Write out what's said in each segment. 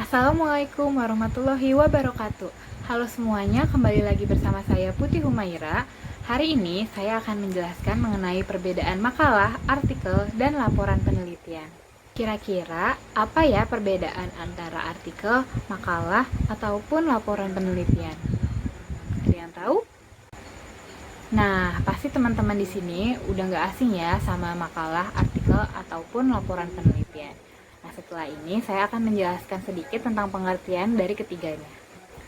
Assalamualaikum warahmatullahi wabarakatuh. Halo semuanya, kembali lagi bersama saya Putih Humaira. Hari ini saya akan menjelaskan mengenai perbedaan makalah, artikel, dan laporan penelitian. Kira-kira apa ya perbedaan antara artikel, makalah, ataupun laporan penelitian? Ada yang tahu? Nah, pasti teman-teman di sini udah nggak asing ya sama makalah, artikel, ataupun laporan penelitian. Nah, setelah ini saya akan menjelaskan sedikit tentang pengertian dari ketiganya.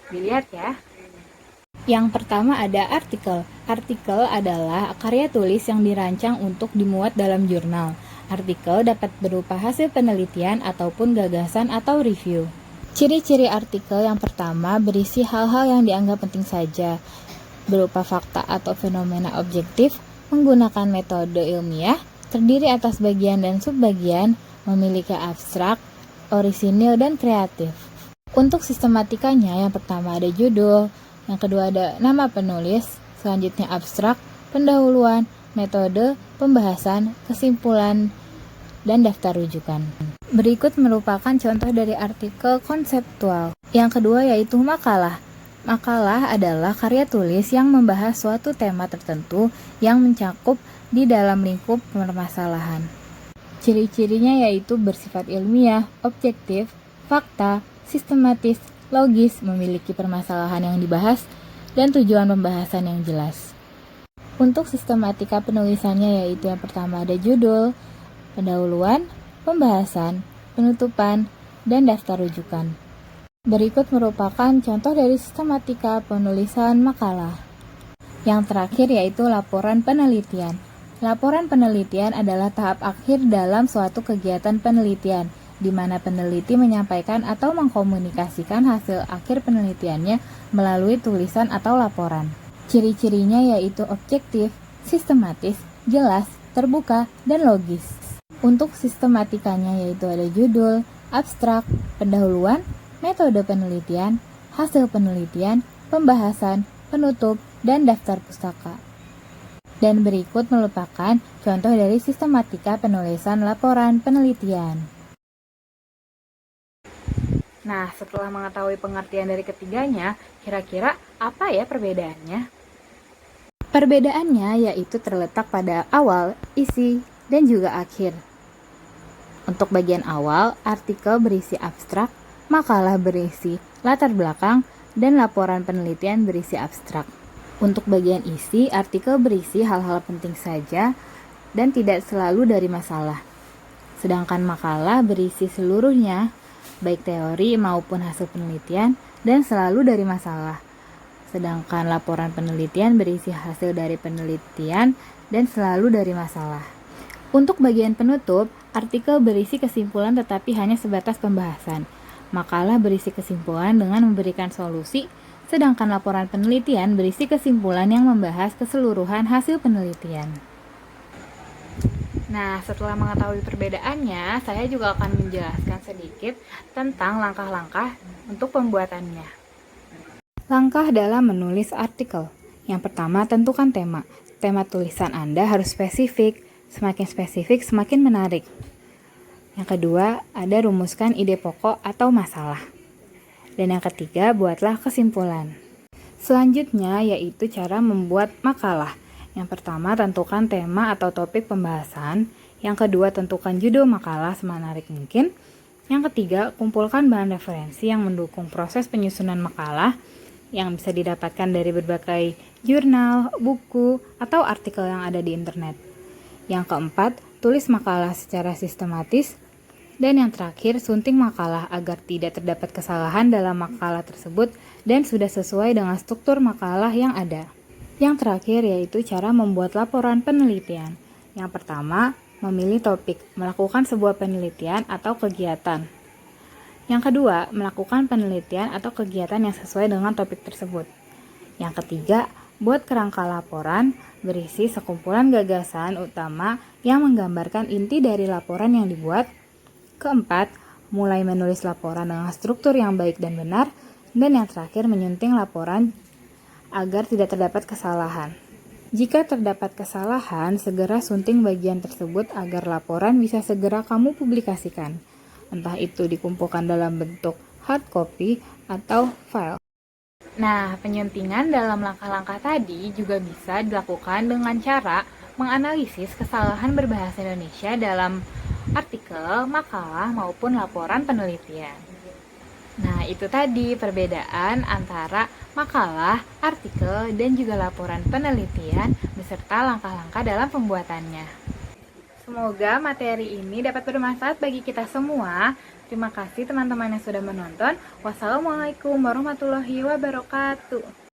Dilihat ya. Yang pertama ada artikel. Artikel adalah karya tulis yang dirancang untuk dimuat dalam jurnal. Artikel dapat berupa hasil penelitian ataupun gagasan atau review. Ciri-ciri artikel yang pertama berisi hal-hal yang dianggap penting saja, berupa fakta atau fenomena objektif, menggunakan metode ilmiah, terdiri atas bagian dan subbagian, memiliki abstrak, orisinil, dan kreatif. Untuk sistematikanya, yang pertama ada judul, yang kedua ada nama penulis, selanjutnya abstrak, pendahuluan, metode, pembahasan, kesimpulan, dan daftar rujukan. Berikut merupakan contoh dari artikel konseptual. Yang kedua yaitu makalah. Makalah adalah karya tulis yang membahas suatu tema tertentu yang mencakup di dalam lingkup permasalahan. Ciri-cirinya yaitu bersifat ilmiah, objektif, fakta, sistematis, logis, memiliki permasalahan yang dibahas, dan tujuan pembahasan yang jelas. Untuk sistematika penulisannya yaitu yang pertama ada judul, pendahuluan, pembahasan, penutupan, dan daftar rujukan. Berikut merupakan contoh dari sistematika penulisan makalah. Yang terakhir yaitu laporan penelitian. Laporan penelitian adalah tahap akhir dalam suatu kegiatan penelitian, di mana peneliti menyampaikan atau mengkomunikasikan hasil akhir penelitiannya melalui tulisan atau laporan. Ciri-cirinya yaitu objektif, sistematis, jelas, terbuka, dan logis. Untuk sistematikanya yaitu ada judul, abstrak, pendahuluan, metode penelitian, hasil penelitian, pembahasan, penutup, dan daftar pustaka. Dan berikut merupakan contoh dari sistematika penulisan laporan penelitian. Nah, setelah mengetahui pengertian dari ketiganya, kira-kira apa ya perbedaannya? Perbedaannya yaitu terletak pada awal, isi, dan juga akhir. Untuk bagian awal, artikel berisi abstrak, makalah berisi latar belakang, dan laporan penelitian berisi abstrak. Untuk bagian isi, artikel berisi hal-hal penting saja dan tidak selalu dari masalah. Sedangkan makalah berisi seluruhnya, baik teori maupun hasil penelitian, dan selalu dari masalah. Sedangkan laporan penelitian berisi hasil dari penelitian dan selalu dari masalah. Untuk bagian penutup, artikel berisi kesimpulan tetapi hanya sebatas pembahasan. Makalah berisi kesimpulan dengan memberikan solusi, sedangkan laporan penelitian berisi kesimpulan yang membahas keseluruhan hasil penelitian. Nah, setelah mengetahui perbedaannya, saya juga akan menjelaskan sedikit tentang langkah-langkah untuk pembuatannya. Langkah dalam menulis artikel. Yang pertama, tentukan tema. Tema tulisan Anda harus spesifik. Semakin spesifik, semakin menarik. Yang kedua, ada rumuskan ide pokok atau masalah. Dan yang ketiga, buatlah kesimpulan. Selanjutnya, yaitu cara membuat makalah. Yang pertama, tentukan tema atau topik pembahasan. Yang kedua, tentukan judul makalah semenarik mungkin. Yang ketiga, kumpulkan bahan referensi yang mendukung proses penyusunan makalah yang bisa didapatkan dari berbagai jurnal, buku, atau artikel yang ada di internet. Yang keempat, tulis makalah secara sistematis. Dan yang terakhir, sunting makalah agar tidak terdapat kesalahan dalam makalah tersebut dan sudah sesuai dengan struktur makalah yang ada. Yang terakhir yaitu cara membuat laporan penelitian. Yang pertama, memilih topik, melakukan sebuah penelitian atau kegiatan. Yang kedua, melakukan penelitian atau kegiatan yang sesuai dengan topik tersebut. Yang ketiga, buat kerangka laporan berisi sekumpulan gagasan utama yang menggambarkan inti dari laporan yang dibuat. Keempat, mulai menulis laporan dengan struktur yang baik dan benar. Dan yang terakhir, menyunting laporan agar tidak terdapat kesalahan. Jika terdapat kesalahan, segera sunting bagian tersebut agar laporan bisa segera kamu publikasikan. Entah itu dikumpulkan dalam bentuk hard copy, atau file. Nah, penyuntingan dalam langkah-langkah tadi juga bisa dilakukan dengan cara menganalisis kesalahan berbahasa Indonesia dalam artikel, makalah, maupun laporan penelitian. Nah, itu tadi perbedaan antara makalah, artikel, dan juga laporan penelitian beserta langkah-langkah dalam pembuatannya. Semoga materi ini dapat bermanfaat bagi kita semua. Terima kasih teman-teman yang sudah menonton. Wassalamualaikum warahmatullahi wabarakatuh.